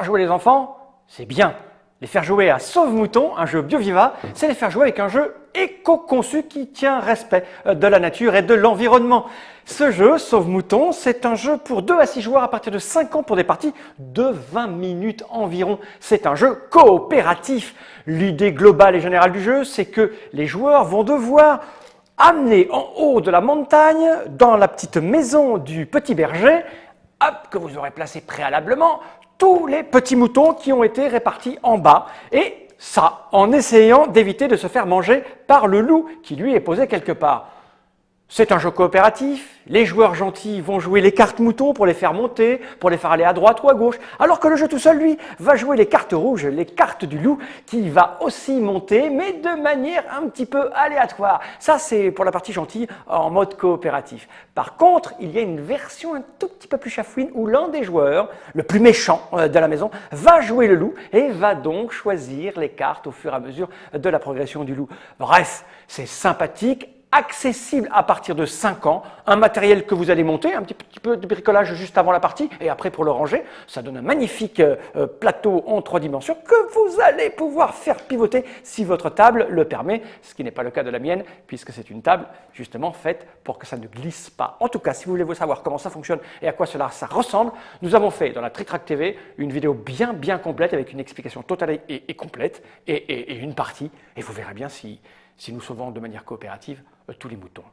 jouer les enfants, c'est bien. Les faire jouer à Sauve-Mouton, un jeu BioViva, c'est les faire jouer avec un jeu éco-conçu qui tient respect de la nature et de l'environnement. Ce jeu, Sauve-Mouton, c'est un jeu pour 2 à 6 joueurs à partir de 5 ans pour des parties de 20 minutes environ. C'est un jeu coopératif. L'idée globale et générale du jeu, c'est que les joueurs vont devoir amener en haut de la montagne, dans la petite maison du petit berger, que vous aurez placé préalablement, tous les petits moutons qui ont été répartis en bas. Et ça, en essayant d'éviter de se faire manger par le loup qui lui est posé quelque part. C'est un jeu coopératif, les joueurs gentils vont jouer les cartes moutons pour les faire monter, pour les faire aller à droite ou à gauche, alors que le jeu tout seul, lui, va jouer les cartes rouges, les cartes du loup, qui va aussi monter, mais de manière un petit peu aléatoire. Ça, c'est pour la partie gentille en mode coopératif. Par contre, il y a une version un tout petit peu plus chafouine où l'un des joueurs, le plus méchant de la maison, va jouer le loup et va donc choisir les cartes au fur et à mesure de la progression du loup. Bref, c'est sympathique, accessible à partir de 5 ans, un matériel que vous allez monter, un petit peu de bricolage juste avant la partie et après pour le ranger, ça donne un magnifique plateau en 3 dimensions que vous allez pouvoir faire pivoter si votre table le permet, ce qui n'est pas le cas de la mienne puisque c'est une table justement faite pour que ça ne glisse pas. En tout cas, si vous voulez savoir comment ça fonctionne et à quoi ça ressemble, nous avons fait dans la Trick Track TV une vidéo bien complète avec une explication totale et complète et une partie et vous verrez bien si nous sauvons de manière coopérative tous les moutons.